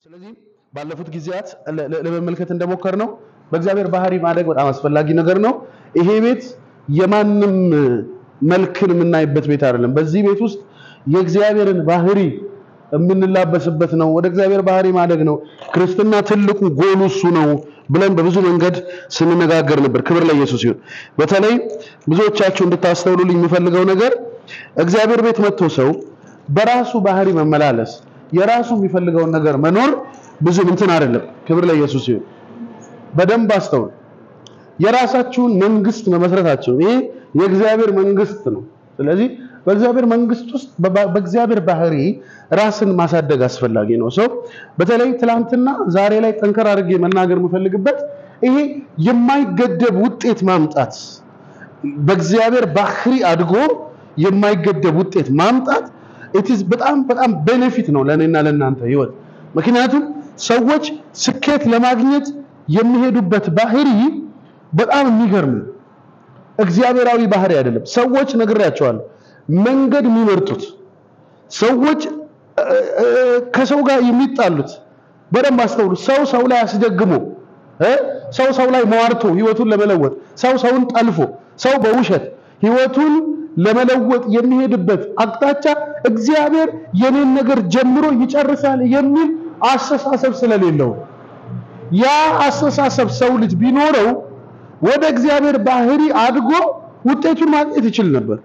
ስለዚህ ባለፉት ጊዜያት ለመመልከት እንደሞከርነው በእግዚአብሔር ባህሪ ማደግ በጣም አስፈላጊ ነገር ነው። ይሄ ቤት የማንም መልክን የምናይበት ቤት አይደለም። በዚህ ቤት ውስጥ የእግዚአብሔርን ባህሪ የምንላበስበት ነው። ወደ እግዚአብሔር ባህሪ ማደግ ነው። ክርስትና ትልቁ ጎሉ እሱ ነው ብለን በብዙ መንገድ ስንነጋገር ነበር። ክብር ለኢየሱስ ይሁን። በተለይ ብዙዎቻችሁ እንድታስተውሉልኝ የሚፈልገው ነገር እግዚአብሔር ቤት መጥቶ ሰው በራሱ ባህሪ መመላለስ የራሱ የሚፈልገውን ነገር መኖር ብዙ እንትን አይደለም። ክብር ለኢየሱስ ይሁን። በደንብ አስተውሉ። የራሳችሁን መንግስት መመስረታችሁ ይሄ የእግዚአብሔር መንግስት ነው። ስለዚህ በእግዚአብሔር መንግስት ውስጥ በእግዚአብሔር ባህሪ ራስን ማሳደግ አስፈላጊ ነው። ሰው በተለይ ትላንትና ዛሬ ላይ ጠንከር አድርጌ መናገር የምፈልግበት ይሄ የማይገደብ ውጤት ማምጣት በእግዚአብሔር ባህሪ አድጎ የማይገደብ ውጤት ማምጣት በጣም ቤኔፊት ነው ለኔና ለናንተ ህይወት። ምክንያቱም ሰዎች ስኬት ለማግኘት የሚሄዱበት ባህሪ በጣም የሚገርም እግዚአብሔራዊ ባህሪ አይደለም። ሰዎች ነግሬያቸዋለሁ፣ መንገድ የሚመርጡት ሰዎች ከሰው ጋር የሚጣሉት በደንብ አስተውሉ። ሰው ላይ አስደግሞ ሰው ላይ መዋርቶ ህይወቱን ለመለወጥ ሰውን ጠልፎ ሰው በውሸት ህይወቱን ለመለወጥ የሚሄድበት አቅጣጫ እግዚአብሔር የኔን ነገር ጀምሮ ይጨርሳል የሚል አስተሳሰብ ስለሌለው ያ አስተሳሰብ ሰው ልጅ ቢኖረው ወደ እግዚአብሔር ባህሪ አድጎ ውጤቱን ማግኘት ይችል ነበር።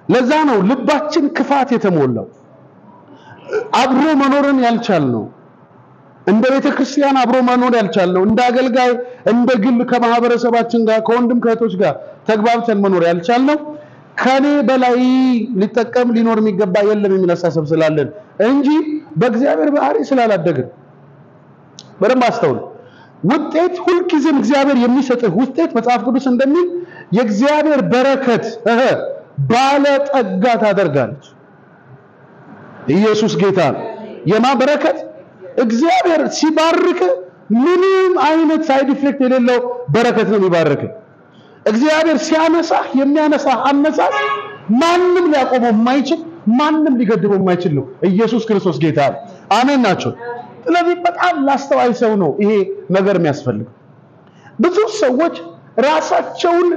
ለዛ ነው ልባችን ክፋት የተሞላው፣ አብሮ መኖርን ያልቻልነው፣ እንደ ቤተክርስቲያን አብሮ መኖር ያልቻልነው፣ እንደ አገልጋይ እንደ ግል ከማህበረሰባችን ጋር ከወንድም ከእህቶች ጋር ተግባብተን መኖር ያልቻልነው ከኔ በላይ ሊጠቀም ሊኖር የሚገባ የለም የሚል አስተሳሰብ ስላለን እንጂ በእግዚአብሔር ባህሪ ስላላደግን። በደንብ አስተውሉ። ውጤት ሁልጊዜም እግዚአብሔር የሚሰጥህ ውጤት መጽሐፍ ቅዱስ እንደሚል የእግዚአብሔር በረከት ባለጠጋ ታደርጋለች። ኢየሱስ ጌታ ነው። የማ በረከት እግዚአብሔር ሲባርክ ምንም አይነት ሳይድ ኢፌክት የሌለው በረከት ነው የሚባርክ። እግዚአብሔር ሲያነሳ የሚያነሳ አነሳስ ማንም ሊያቆመው የማይችል ማንም ሊገድበው የማይችል ነው። ኢየሱስ ክርስቶስ ጌታ ነው። አሜን ናቸው። ስለዚህ በጣም ላስተዋይ ሰው ነው ይሄ ነገር የሚያስፈልግ። ብዙ ሰዎች ራሳቸውን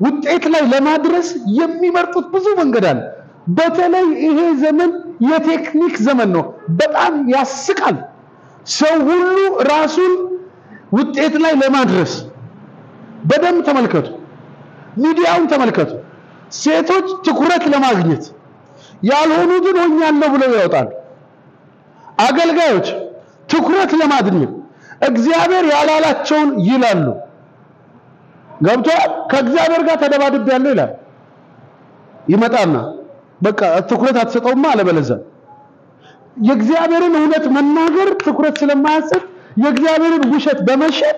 ውጤት ላይ ለማድረስ የሚመርጡት ብዙ መንገድ አለ። በተለይ ይሄ ዘመን የቴክኒክ ዘመን ነው። በጣም ያስቃል። ሰው ሁሉ ራሱን ውጤት ላይ ለማድረስ በደንብ ተመልከቱ። ሚዲያውን ተመልከቱ። ሴቶች ትኩረት ለማግኘት ያልሆኑትን ሆኛለሁ ብለው ያወጣሉ። አገልጋዮች ትኩረት ለማግኘት እግዚአብሔር ያላላቸውን ይላሉ። ገብቷል። ከእግዚአብሔር ጋር ተደባድቤያለሁ ይላል። ይመጣና በቃ ትኩረት አትሰጠውማ አለበለዚያ የእግዚአብሔርን እውነት መናገር ትኩረት ስለማያሰጥ የእግዚአብሔርን ውሸት በመሸጥ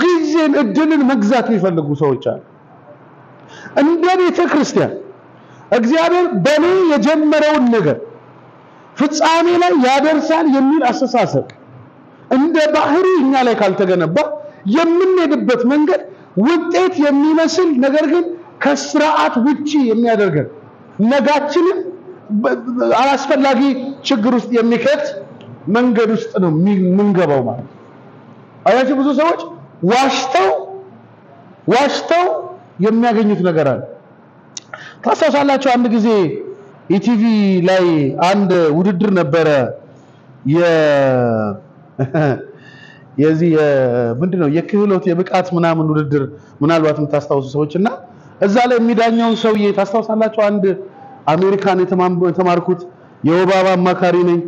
ጊዜን እድልን መግዛት የሚፈልጉ ሰዎች አሉ። እንደ ቤተ ክርስቲያን እግዚአብሔር በኔ የጀመረውን ነገር ፍጻሜ ላይ ያደርሳል የሚል አስተሳሰብ እንደ ባህሪ እኛ ላይ ካልተገነባ የምንሄድበት መንገድ ውጤት የሚመስል ነገር ግን ከስርዓት ውጪ የሚያደርገን ነጋችንን አላስፈላጊ ችግር ውስጥ የሚከት መንገድ ውስጥ ነው የምንገባው ማለት ነው። አያችሁ ብዙ ሰዎች ዋሽተው የሚያገኙት ነገር አለ። ታስታውሳላችሁ አንድ ጊዜ ኢቲቪ ላይ አንድ ውድድር ነበረ የዚህ ምንድነው የክህሎት የብቃት ምናምን ውድድር ምናልባትም ታስታውሱ ሰዎችና እዛ ላይ የሚዳኛውን ሰውዬ ታስታውሳላችሁ። አንድ አሜሪካን የተማርኩት የኦባማ አማካሪ ነኝ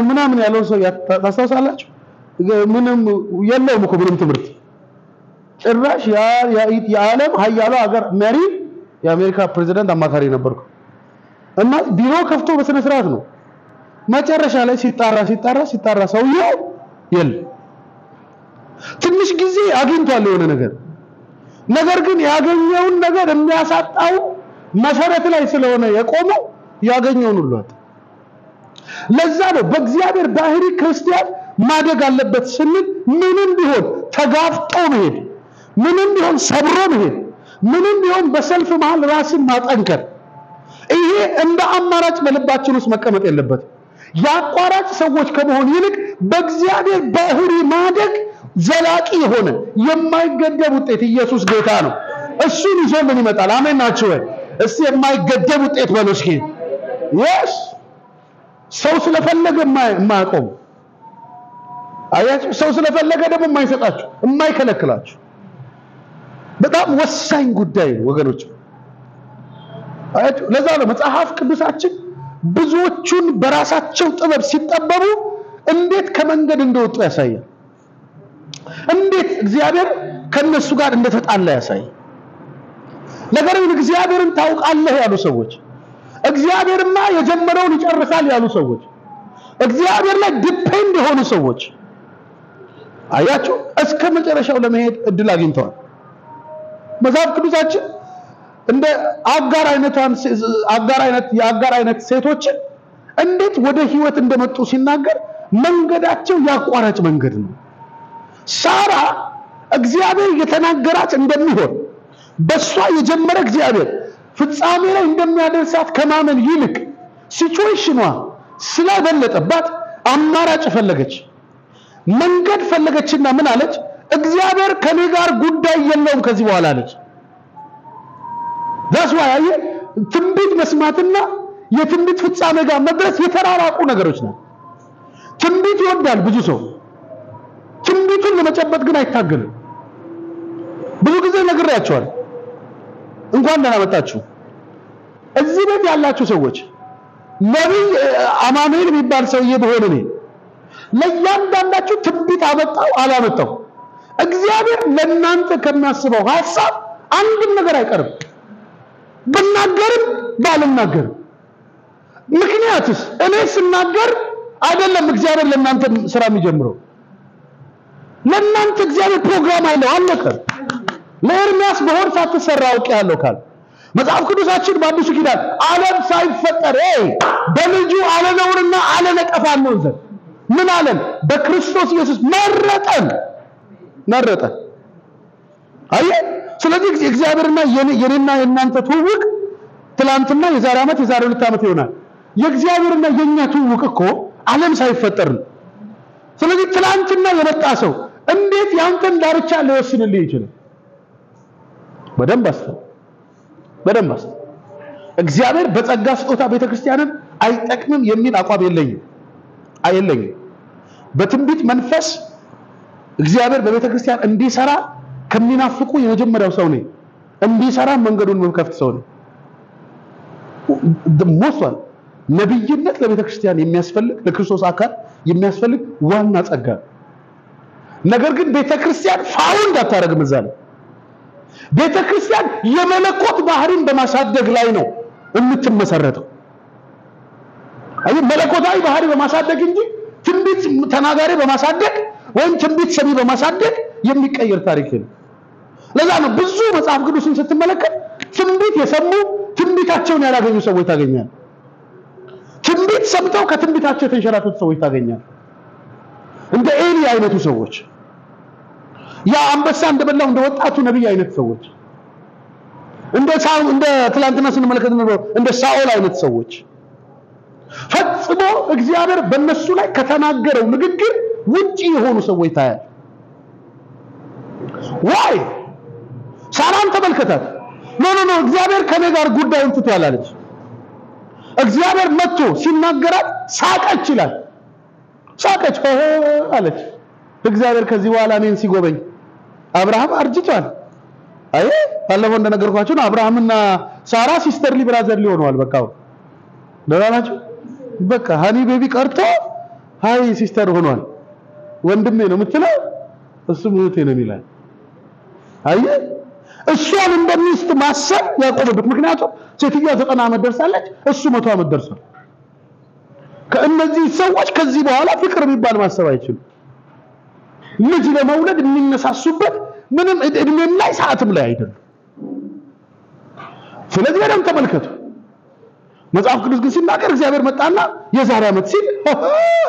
ምናምን ያለው ሰው ታስታውሳላችሁ። ምንም የለውም እኮ ምንም ትምህርት ጭራሽ የዓለም ሀያሉ ሀገር መሪ የአሜሪካ ፕሬዝዳንት አማካሪ ነበርኩ እና ቢሮ ከፍቶ በስነ ስርዓት ነው። መጨረሻ ላይ ሲጣራ ሰውየው የለም። ትንሽ ጊዜ አግኝቷል የሆነ ነገር ግን ያገኘውን ነገር የሚያሳጣው መሰረት ላይ ስለሆነ የቆመው ያገኘውን ሁሉ አጣ። ለዛ ነው በእግዚአብሔር ባህሪ ክርስቲያን ማደግ አለበት ስንል ምንም ቢሆን ተጋፍጦ መሄድ፣ ምንም ቢሆን ሰብሮ መሄድ፣ ምንም ቢሆን በሰልፍ መሃል ራስን ማጠንከር ይሄ እንደ አማራጭ በልባችን ውስጥ መቀመጥ የለበትም። ያቋራጭ ሰዎች ከመሆን ይልቅ በእግዚአብሔር ባህሪ ማደግ ዘላቂ የሆነ የማይገደብ ውጤት ኢየሱስ ጌታ ነው። እሱን ይዞ ምን ይመጣል? አሜን ናችሁ ወይ? እስቲ የማይገደብ ውጤት በሉ እስኪ። yes ሰው ስለፈለገ የማያቆም አያችሁ፣ ሰው ስለፈለገ ደግሞ የማይሰጣችሁ የማይከለክላችሁ በጣም ወሳኝ ጉዳይ ነው ወገኖች። አያችሁ፣ ለዛ ነው መጽሐፍ ቅዱሳችን ብዙዎቹን በራሳቸው ጥበብ ሲጠበቡ እንዴት ከመንገድ እንደወጡ ያሳያል። እንዴት እግዚአብሔር ከነሱ ጋር እንደተጣላ ያሳያል። ነገር ግን እግዚአብሔርን ታውቃለህ ያሉ ሰዎች፣ እግዚአብሔርማ የጀመረውን ይጨርሳል ያሉ ሰዎች፣ እግዚአብሔር ላይ ዲፔንድ የሆኑ ሰዎች አያችሁ እስከ መጨረሻው ለመሄድ እድል አግኝተዋል። መጽሐፍ ቅዱሳችን እንደ አጋር አይነት ሴቶችን እንዴት ወደ ህይወት እንደመጡ ሲናገር መንገዳቸው ያቋራጭ መንገድ ነው። ሳራ እግዚአብሔር የተናገራት እንደሚሆን በሷ የጀመረ እግዚአብሔር ፍጻሜ ላይ እንደሚያደርሳት ከማመን ይልቅ ሲቹዌሽኗ ስለበለጠባት አማራጭ ፈለገች፣ መንገድ ፈለገችና ምን አለች? እግዚአብሔር ከኔ ጋር ጉዳይ የለውም ከዚህ በኋላ አለች። that's why ትንቢት መስማትና የትንቢት ፍጻሜ ጋር መድረስ የተራራቁ ነገሮች ናቸው። ትንቢት ይወዳል ብዙ ሰው፣ ትንቢቱን ለመጨበጥ ግን አይታገልም። ብዙ ጊዜ ነግሬያቸዋለሁ። እንኳን ደህና መጣችሁ እዚህ ቤት ያላችሁ ሰዎች። ነብይ አማኑኤል የሚባል ሰውዬ በሆነ ነው ለእያንዳንዳችሁ ትንቢት አመጣው አላመጣው እግዚአብሔር ለእናንተ ከሚያስበው ሐሳብ አንድም ነገር አይቀርም፣ ብናገርም ባልናገርም። ምክንያቱስ እኔ ስናገር አይደለም እግዚአብሔር ለእናንተ ስራ የሚጀምረው። ለእናንተ እግዚአብሔር ፕሮግራም አለው፣ አለቀ። ለኤርሚያስ በሆድ ሳትሰራ አውቄአለሁ ካለ መጽሐፍ ቅዱሳችን በአዲሱ ኪዳን ዓለም ሳይፈጠር በልጁ አለነውርና አለነቀፋ ነው ዘንድ ምን አለን? በክርስቶስ ኢየሱስ መረጠን። አየ ስለዚህ እግዚአብሔርና የኔና የናንተ ትውውቅ ትላንትና የዛሬ ዓመት የዛሬ 2 ዓመት ይሆናል። የእግዚአብሔርና የኛ ትውውቅ እኮ ዓለም ሳይፈጠር ነው። ስለዚህ ትላንትና የመጣ ሰው እንዴት ያንተን ዳርቻ ሊወስንልህ ይችላል? በደንብ አስተውል። እግዚአብሔር በጸጋ ስጦታ ቤተክርስቲያንን አይጠቅምም የሚል አቋም የለኝም። በትንቢት መንፈስ እግዚአብሔር በቤተክርስቲያን እንዲሰራ ከሚናፍቁ የመጀመሪያው ሰው ነኝ። እንዲሰራ መንገዱን መከፍት ሰው ነኝ። ደሞሷል ነብይነት ለቤተክርስቲያን የሚያስፈልግ ለክርስቶስ አካል የሚያስፈልግ ዋና ጸጋ። ነገር ግን ቤተክርስቲያን ፋውንድ አታረግም። እዛለ ቤተክርስቲያን የመለኮት ባህሪን በማሳደግ ላይ ነው የምትመሰረተው። አይ መለኮታዊ ባህሪ በማሳደግ እንጂ ትንቢት ተናጋሪ በማሳደግ ወይም ትንቢት ሰሚ በማሳደግ የሚቀየር ታሪክ ነው። ለዛ ነው ብዙ መጽሐፍ ቅዱስን ስትመለከት ትንቢት የሰሙ ትንቢታቸውን ያላገኙ ሰዎች ታገኛለህ። ትንቢት ሰምተው ከትንቢታቸው የተንሸራተቱ ሰዎች ታገኛለህ። እንደ ኤሊ አይነቱ ሰዎች፣ ያ አንበሳ እንደበላው እንደ ወጣቱ ነብይ አይነት ሰዎች፣ እንደ ትላንትና ስንመለከት እንደ ሳኦል አይነት ሰዎች ፈጽሞ እግዚአብሔር በእነሱ ላይ ከተናገረው ንግግር ውጪ የሆኑ ሰዎች ታያል። ዋይ ሳራን ተመልከታት። ኖ እግዚአብሔር ከኔ ጋር ጉዳዩን ትቷል አለች። እግዚአብሔር መጥቶ ሲናገራት ሳቀች ይላል። ሳቀች አለች። እግዚአብሔር ከዚህ በኋላ እኔን ሲጎበኝ አብርሃም አርጅቷል። አይ ባለፈው እንደነገርኳችሁ አብርሃምና ሳራ ሲስተርሊ ብራዘርሊ ሆነዋል። በቃ ደራናችሁ በቃ ሃኒ ቤቢ ቀርቶ ሃይ ሲስተር ሆኗል። ወንድሜ ነው የምትለው እሱ ሙቴ ነው ይላል። አይ እሷን እንደሚስት ማሰብ ያቆመበት ምክንያቱም ሴትዮዋ 90 ዓመት ደርሳለች፣ እሱ 100 ዓመት ደርሷል። ከእነዚህ ሰዎች ከዚህ በኋላ ፍቅር የሚባል ማሰብ አይችሉም። ልጅ ለመውለድ የሚነሳሱበት ምንም እድሜም ላይ ሰዓትም ላይ አይደለም። ስለዚህ በደም ተመልከቱ። መጽሐፍ ቅዱስ ግን ሲናገር እግዚአብሔር መጣና የዛሬ ዓመት ሲል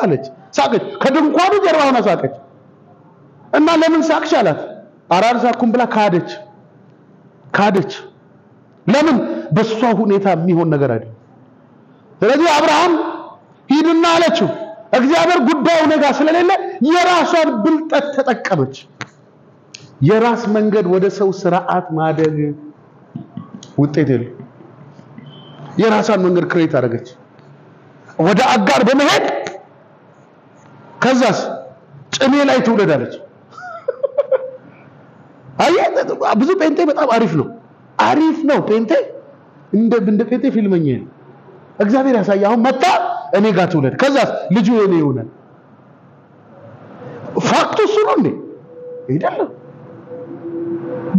አለች፣ ሳቀች። ከድንኳኑ ጀርባ ሆና ሳቀች። እና ለምን ሳቅሽ አላት። አራርሳኩም ብላ ካደች። ለምን? በሷ ሁኔታ የሚሆን ነገር አይደል። ስለዚህ አብርሃም ሂድና አለችው እግዚአብሔር ጉዳዩ ነገ ስለሌለ የራሷን ብልጠት ተጠቀመች። የራስ መንገድ ወደ ሰው ስርዓት ማደግ ውጤት የለም። የራሷን መንገድ ክሬት አደረገች ወደ አጋር በመሄድ ከዛስ ጭኔ ላይ ትውለዳለች። ብዙ ጴንጤ በጣም አሪፍ ነው ጴንጤ እንደ ጴንጤ ፊልመኛ ነው። እግዚአብሔር ያሳይ አሁን መጣ እኔ ጋር ትውለድ ከዛስ ልጁ የኔ ይሆናል። ፋክቱ እሱ ነው እንዴ? አይደለም።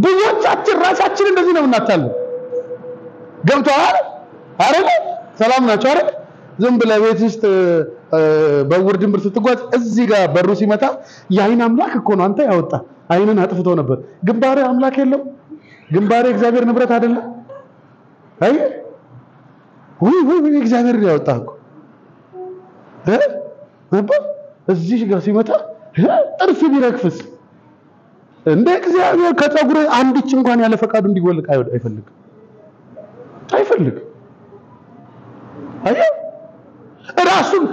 ብዙዎቻችን ራሳችን እንደዚህ ነው እናታለን። ገብቶሃል አይደል? ሰላም ናቸው አይደል? ዝም ብለህ ቤት ውስጥ በውር ድንብር ስትጓዝ እዚህ ጋር በሩ ሲመታ የአይን አምላክ እኮ ነው አንተ ያወጣ አይንን አጥፍቶ ነበር። ግንባሬ አምላክ የለም። ግንባሬ እግዚአብሔር ንብረት አይደለም። አይ ወይ እግዚአብሔር ያወጣው እዚህ ጋር ሲመታ ጥርፍ ቢረግፍስ እንደ እግዚአብሔር ከፀጉር አንድች እንኳን ያለ ፈቃዱ እንዲጎልቅ አይፈልግ። አይ ራሱን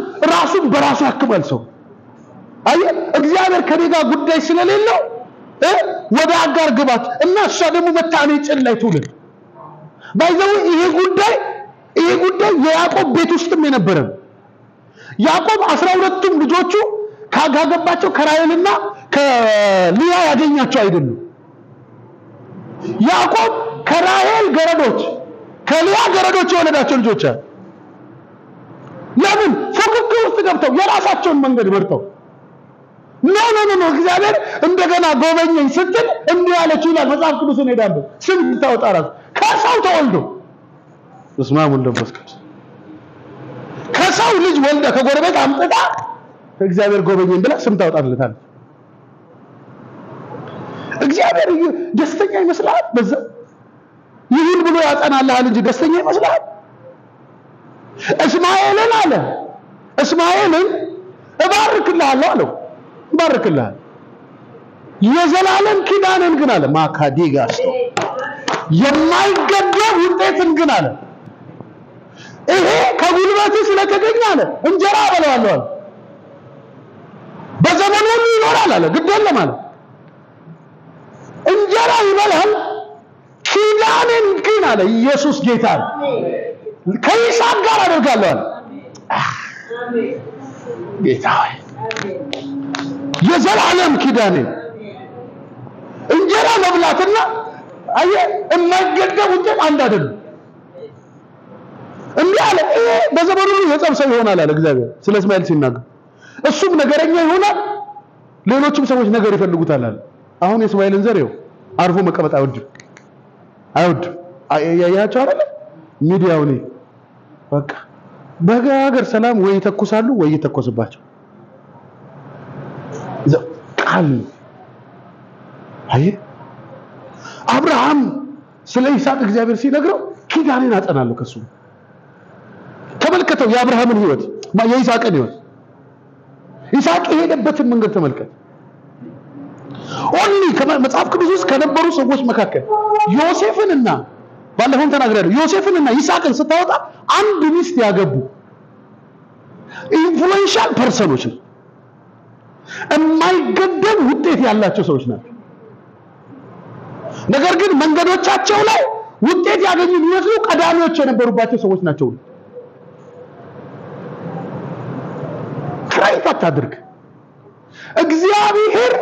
በራሱ ያክማል ሰው። አይ እግዚአብሔር ከኔጋ ጉዳይ ስለሌለው ወደ አጋር ግባት እና እሷ ደግሞ መታኔ ጭን ላይ ትውልድ ባይዘው ይሄ ጉዳይ የያዕቆብ ቤት ውስጥም የነበረ ያዕቆብ 12ቱም ልጆቹ ካጋገባቸው ከራሔልና ከሊያ ያገኛቸው አይደለም። ያዕቆብ ከራሔል ገረዶች ከሊያ ገረዶች የወለዳቸው ልጆች ለምን ፉክክር ውስጥ ገብተው የራሳቸውን መንገድ መርጠው ኖ እግዚአብሔር እንደገና ጎበኘኝ ስትል እንዲህ ያለችው ይላል መጽሐፍ ቅዱስን ሄዳለሁ ስም ታወጣ ራስ ከሰው ተወልዶ እስማሙ እንደበስከት ከሰው ልጅ ወልዳ ከጎረቤት አምጥታ እግዚአብሔር ጎበኘኝ ብላ ስም ታወጣለታል። እግዚአብሔር ደስተኛ ይመስላል በዛ ይሁን ብሎ ያጸናልሃል እንጂ ደስተኛ ይመስላል? እስማኤልን እባርክልሃለሁ አለው። ባርክልሃል የዘላለም ኪዳንን ግን አለ ማካዲጋስ የማይገደብ ውጤትን ግን አለ ይሄ ከጉልበት ስለተገኘ አለ እንጀራ አበላዋለሁ አለ በዘመኑ ይኖራል አለ ግድ የለም አለ እንጀራ ይበላል ኪዳንን ግን አለ ኢየሱስ ጌታ ከይስሐቅ ጋር አደርጋለሁ አለ ጌታ ሆይ የዘላለም ኪዳንን እንጀራ መብላትና የማይገደብ ውጤት አንድ አይደለም። እንዲህ አለ በዘመኑ የጸብ ሰው ይሆናል አለ እግዚአብሔር ስለ እስማኤል ሲናገር እሱም ነገረኛ ይሆናል ሌሎችም ሰዎች ነገር ይፈልጉታል አለ። አሁን የእስማኤልን ዘር ይኸው አርፎ መቀመጥ አይወድም ያያቸው አይደል ሚዲያው ነው በቃ በጋገር ሰላም ወይ ተኩሳሉ ወይ ተኮስባቸው ቃል አብርሃም ስለ ይስሐቅ እግዚአብሔር ሲነግረው ኪዳኔን አጸናለሁ ከሱ ተመልከተው የአብርሃምን ህይወት የይስሐቅን ህይወት ይስሐቅ የሄደበትን መንገድ ተመልከት። ኦንሊ ከመጽሐፍ ቅዱስ ውስጥ ከነበሩ ሰዎች መካከል ዮሴፍንና ባለፈው ተናግሬያለሁ ዮሴፍንና ይስሐቅን ስታወጣ አንድ ሚስት ያገቡ ኢንፍሉዌንሻል ፐርሰኖች የማይገደብ ውጤት ያላቸው ሰዎች ናቸው። ነገር ግን መንገዶቻቸው ላይ ውጤት ያገኙ የሚመስሉ ቀዳሚዎች የነበሩባቸው ሰዎች ናቸው። ክራይት አታድርግ። እግዚአብሔር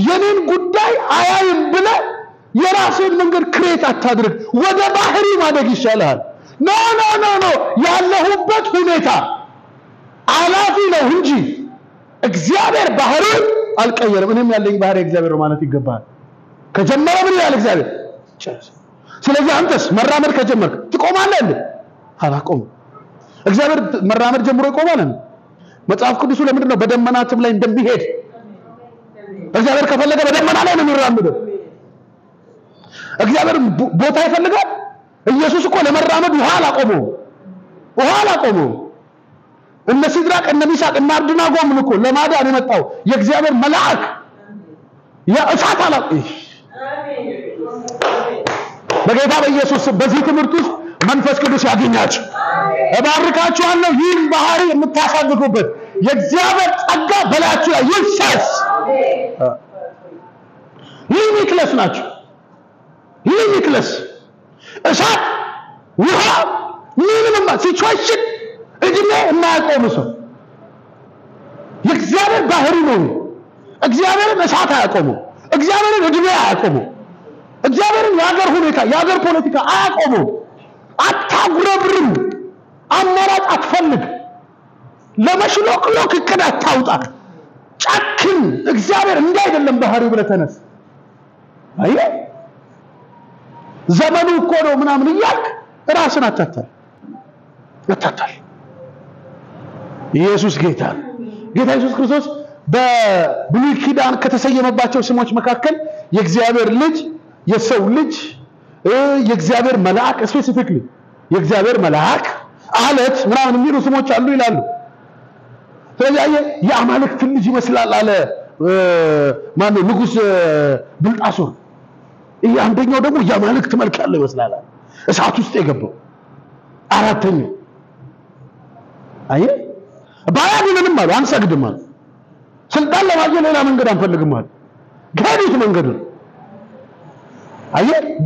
የኔን ጉዳይ አያይም ብለ የራስን መንገድ ክሬት አታድርግ። ወደ ባህሪ ማደግ ይሻላል። ኖ ያለሁበት ሁኔታ አላፊ ነው እንጂ እግዚአብሔር ባህሪን አልቀየረም። እኔም ያለኝ ባህሪ እግዚአብሔር ነው ማለት ይገባል። ከጀመረ ምን ያለ እግዚአብሔር ስለዚህ አንተስ መራመድ ከጀመርክ ትቆማለህ እንዴ? አላቆም። እግዚአብሔር መራመድ ጀምሮ ይቆማል እንዴ? መጽሐፍ ቅዱስ ለምንድን ነው በደመናትም ላይ እንደሚሄድ እግዚአብሔር ከፈለገ በደመና ላይ ነው የሚራመደው። እግዚአብሔር ቦታ ይፈልጋል። ኢየሱስ እኮ ለመራመድ ውሃ አላቆመው። እነ ሲድራቅ እነ ሚሳቅ እነ አብደናጎም እኮ ለማዳን የመጣው የእግዚአብሔር መልአክ የእሳት አላቆመ። በጌታ በኢየሱስ በዚህ ትምህርት ውስጥ መንፈስ ቅዱስ ያገኛችሁ እባርካችኋለሁ። ይህን ባህሪ የምታሳድጉበት የእግዚአብሔር ጸጋ በላያችሁ ላይ ይፍሰስ። ሊሚትለስ ናቸው። ሊሚትለስ እሳት፣ ውሃ፣ ምንም ሲቹዌሽን እድሜ የማያቆም ሰው የእግዚአብሔር ባህሪ ነው። እግዚአብሔርን እሳት አያቆመው። እግዚአብሔርን እድሜ አያቆመው። እግዚአብሔርን የሀገር ሁኔታ የሀገር ፖለቲካ አያቆመው። አታጉረብርም። አማራጭ አትፈልግ። ለመሽሎክሎክ እቅድ አታውጣ። ጨክን። እግዚአብሔር እንዳይደለም ባህሪው ብለህ ተነስ። አየህ ዘመኑ እኮ ነው ምናምን እያልክ ራስን አታታል። ኢየሱስ ጌታ ኢየሱስ ክርስቶስ በብሉይ ኪዳን ከተሰየመባቸው ስሞች መካከል የእግዚአብሔር ልጅ፣ የሰው ልጅ፣ የእግዚአብሔር መልአክ ስፔሲፊክሊ የእግዚአብሔር መልአክ፣ አለት ምናምን የሚሉ ስሞች አሉ ይላሉ። ስለዚህ የአማልክት ልጅ ይመስላል አለ ማነው ንጉስ ብልጣሶር። ይሄ አንደኛው ደግሞ የአማልክት መልክ ያለው ይመስላል እሳት ውስጥ የገባው። አራተኛው ባያድነንም አሉ አንሰግድም አሉ። ስልጣን ለማግኘት ሌላ መንገድ አንፈልግም አሉ። ገሪት መንገዱ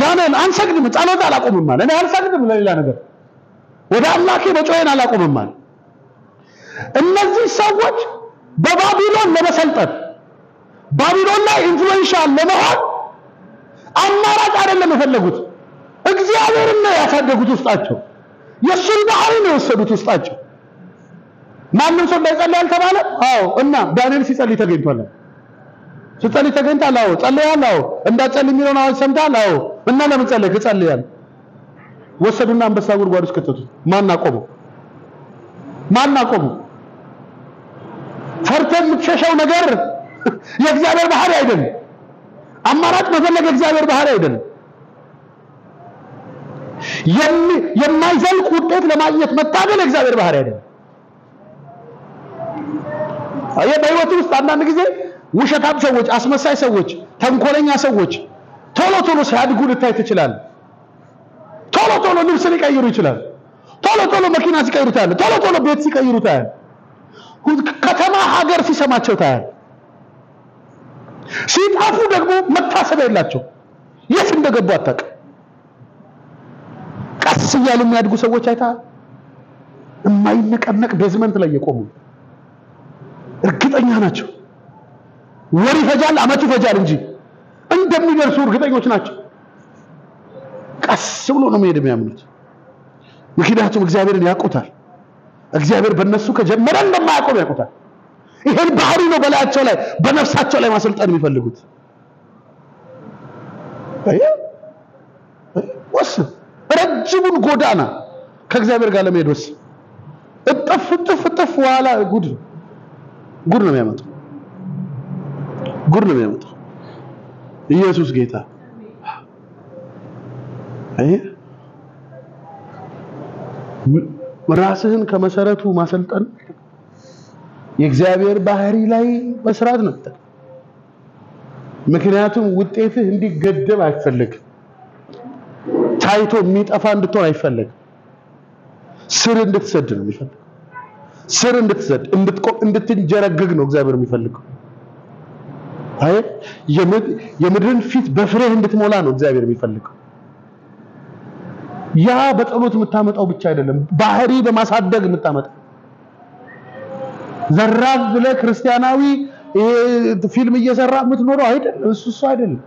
ዳንኤል አንሰግድም፣ ጸሎት አላቆምም አለ። እኔ አንሰግድም ለሌላ ነገር፣ ወደ አምላኬ በጮኸን አላቆምም አለ። እነዚህ ሰዎች በባቢሎን ለመሰልጠን ባቢሎን ላይ ኢንፍሉዌንሻል ለመሆን አማራጭ አይደለም የፈለጉት፣ እግዚአብሔርን ነው ያሳደጉት ውስጣቸው። የሱን ባህሪ ነው የወሰዱት ውስጣቸው። ማንም ሰው እንዳይጸልይ አልተባለ? አዎ። እና ዳንኤል ሲጸልይ ተገኝቷል። ሲጸልይ ተገኝቷል። አዎ። ጸልያል። አዎ። እንዳትጸልይ የሚለውን አዋጅ ሰምተሃል? አዎ። እና ለምን ጸለይክ? ጸልያል። ወሰዱና አንበሳ ጉድጓድ ውስጥ ከተቱት። ማን አቆመው? ማን አቆመው? ፈርተህ የምትሸሸው ነገር የእግዚአብሔር ባህሪ አይደለም። አማራጭ መፈለግ የእግዚአብሔር ባህሪ አይደለም። የማይዘልቅ ውጤት ለማግኘት መታገል የእግዚአብሔር ባህሪ አይደለም። በህይወት ውስጥ አንዳንድ ጊዜ ውሸታም ሰዎች፣ አስመሳይ ሰዎች፣ ተንኮለኛ ሰዎች ቶሎ ቶሎ ሲያድጉ ልታይ ትችላለህ። ቶሎ ቶሎ ልብስ ሊቀይሩ ይችላል። ቶሎ ቶሎ መኪና ሲቀይሩ ታያለህ። ቶሎ ቶሎ ቤት ሲቀይሩ ታያለህ። ከተማ ሀገር ሲሰማቸው ታያለህ። ሲጣፉ ደግሞ መታሰቢያ የላቸው። የት እንደገቡ አታውቅም። ቀስ እያሉ የሚያድጉ ሰዎች አይተሃል? የማይነቀነቅ ቤዝመንት ላይ የቆሙ እርግጠኛ ናቸው። ወር ይፈጃል፣ አመት ይፈጃል እንጂ እንደሚደርሱ እርግጠኞች ናቸው። ቀስ ብሎ ነው መሄድ የሚያምኑት። ምክንያቱም እግዚአብሔርን ያውቁታል። እግዚአብሔር በእነሱ ከጀመረ እንደማያቆም ያውቁታል። ይሄን ባህሪ ነው በላያቸው ላይ በነፍሳቸው ላይ ማሰልጠን የሚፈልጉት። ወስን ረጅሙን ጎዳና ከእግዚአብሔር ጋር ለመሄድ ወስን። እጥፍ ዋላ ጉድ ነው የሚያመጣው። ጉድ ነው የሚያመጣው። ኢየሱስ ጌታ። ራስህን ከመሰረቱ ማሰልጠን የእግዚአብሔር ባህሪ ላይ መስራት ነው። ምክንያቱም ውጤትህ እንዲገደብ አይፈልግም። ታይቶ የሚጠፋ እንድትሆን አይፈልግም። ስር እንድትሰድ ነው የሚፈልገው። ስር እንድትሰድ እንድትንጀረግግ ነው እግዚአብሔር የሚፈልገው። የምድርን ፊት በፍሬህ እንድትሞላ ነው እግዚአብሔር የሚፈልገው። ያ በጸሎት የምታመጣው ብቻ አይደለም፣ ባህሪ በማሳደግ የምታመጣው። ዘራፍ ብለህ ክርስቲያናዊ ፊልም እየሰራ የምትኖረው አይደለም። እሱ አይደለም።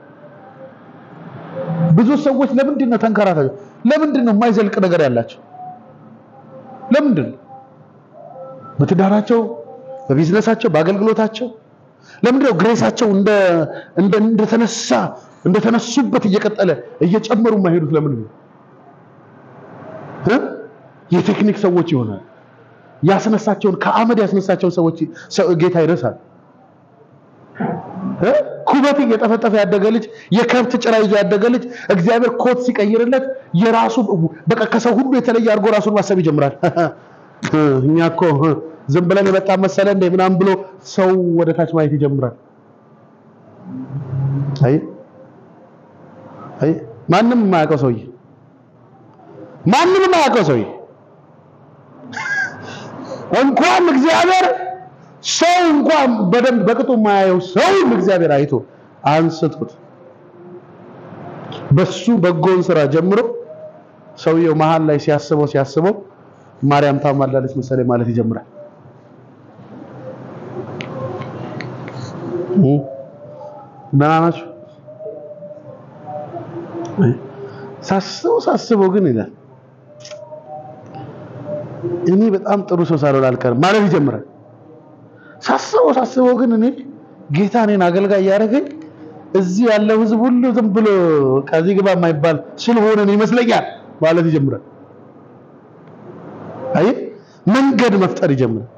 ብዙ ሰዎች ለምንድን ነው ተንከራታቸው? ለምንድን ነው የማይዘልቅ ነገር ያላቸው? ለምንድን ነው በትዳራቸው፣ በቢዝነሳቸው፣ በአገልግሎታቸው ለምንድን ነው ግሬሳቸው እንደተነሱበት እየቀጠለ እየጨመሩ የማይሄዱት? ለምን ነው? የቴክኒክ ሰዎች ይሆናል። ያስነሳቸውን ከአመድ ያስነሳቸውን ሰዎች ጌታ ይረሳል። ኩበት እየጠፈጠፈ ያደገ ልጅ፣ የከብት ጭራ ይዞ ያደገ ልጅ እግዚአብሔር ኮት ሲቀይርለት የራሱ በቃ ከሰው ሁሉ የተለየ አድርጎ ራሱን ማሰብ ይጀምራል። እኛ እኮ ዝም ብለን የመጣ መሰለ እንደ ምናምን ብሎ ሰው ወደ ታች ማየት ይጀምራል። ማንም የማያውቀው ሰውዬ እንኳን እግዚአብሔር ሰው እንኳን በደንብ በቅጡ ማያየው ሰው እግዚአብሔር አይቶ አንስቶት በሱ በጎን ስራ ጀምሮ ሰውየው መሃል ላይ ሲያስበው ማርያም ታማልዳለች መሰለኝ ማለት ይጀምራል። ናናቹ ሳስበው ግን ይላል እኔ በጣም ጥሩ ሰው ሳልሆን አልቀርም ማለት ይጀምራል። ሳስበው ግን እኔ ጌታ እኔን አገልጋይ ያደረገኝ እዚህ ያለው ህዝብ ሁሉ ዝም ብሎ ከዚህ ግባ የማይባል ስለሆነ ይመስለኛል ማለት ይጀምራል። አይ መንገድ መፍጠር ይጀምራል።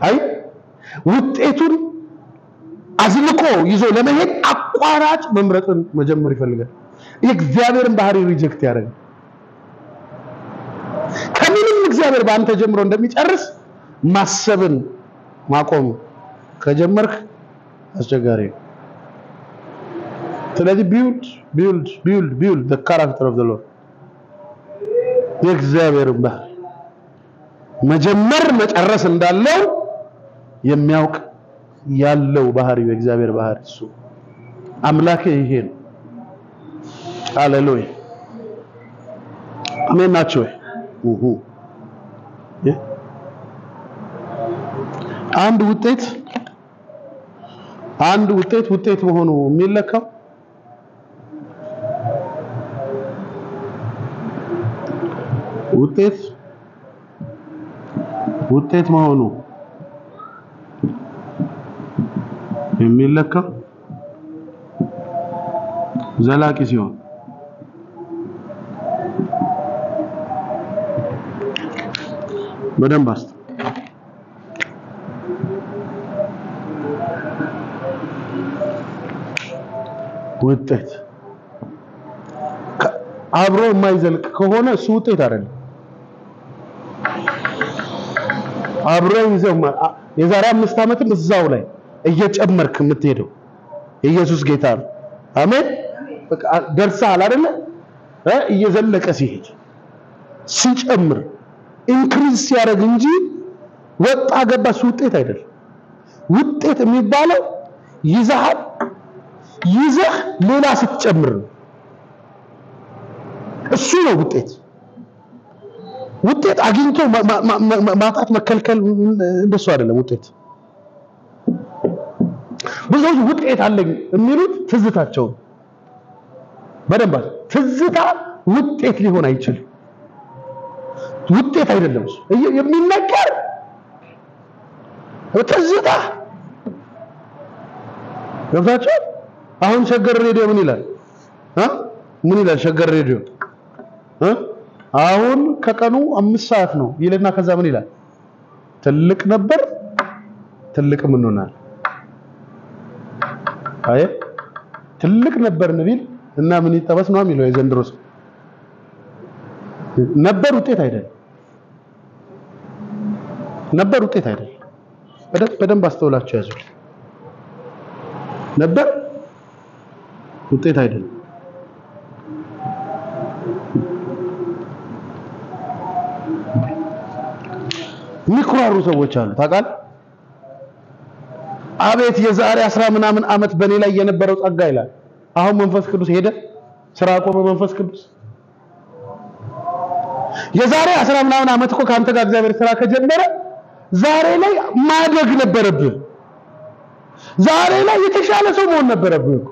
አይ ውጤቱን አዝልቆ ይዞ ለመሄድ አቋራጭ መምረጥን መጀመር ይፈልጋል። የእግዚአብሔርን ባህሪ ሪጀክት ያደርጋል። ከምንም እግዚአብሔር በአንተ ጀምሮ እንደሚጨርስ ማሰብን ማቆም ከጀመርክ አስቸጋሪ ነው። ስለዚህ build the character of the Lord የእግዚአብሔርን ባህሪ መጀመር መጨረስ እንዳለው የሚያውቅ ያለው ባህሪ የእግዚአብሔር ባህሪ እሱ አምላክ ይሄ ነው። ሃሌሉያ አሜን ናቸው። አንድ ውጤት መሆኑ የሚለካው ውጤት መሆኑ የሚለካው ዘላቂ ሲሆን በደንብ አስተ ውጤት አብሮ የማይዘልቅ ከሆነ እሱ ውጤት አይደለም። አብሮ ይዘማ የዛሬ 5 ዓመትም እዛው ላይ እየጨመርክ የምትሄደው ኢየሱስ ጌታ ነው። አሜን። በቃ ደርሰሃል አይደለ? እየዘለቀ ሲሄድ ሲጨምር ኢንክሪዝ ሲያደርግ እንጂ ወጣ ገባ ውጤት አይደለም። ውጤት የሚባለው ይዘህ ሌላ ስትጨምር እሱ ነው ውጤት። ውጤት አግኝቶ ማጣት መከልከል እንደሱ አይደለም ውጤት። ብዙዎች ውጤት አለኝ የሚሉት ትዝታቸው በደንብ ትዝታ ውጤት ሊሆን አይችልም። ውጤት አይደለም እሱ የሚነገር ትዝታ ገብታችሁ። አሁን ሸገር ሬዲዮ ምን ይላል? ምን ይላል ሸገር ሬዲዮ? አሁን ከቀኑ 5 ሰዓት ነው ይልና ከዛ ምን ይላል? ትልቅ ነበር ትልቅም እንሆናለን። አይ ትልቅ ነበር ነቢል እና ምን ይጠበስ ነው የሚለው የዘንድሮስ ነበር ውጤት አይደለም። ነበር ውጤት አይደለም። በደንብ አስተውላችሁ ያዙ። ነበር ውጤት አይደለም። የሚኩራሩ ሰዎች አሉ ታውቃለህ። አቤት የዛሬ 10 ምናምን ዓመት በኔ ላይ የነበረው ጸጋ ይላል። አሁን መንፈስ ቅዱስ ሄደ ስራ ቆመ። መንፈስ ቅዱስ የዛሬ 10 ምናምን ዓመት እኮ ካንተ ጋር እግዚአብሔር ስራ ከጀመረ ዛሬ ላይ ማደግ ነበረብህ። ዛሬ ላይ የተሻለ ሰው መሆን ነበረብህ እኮ።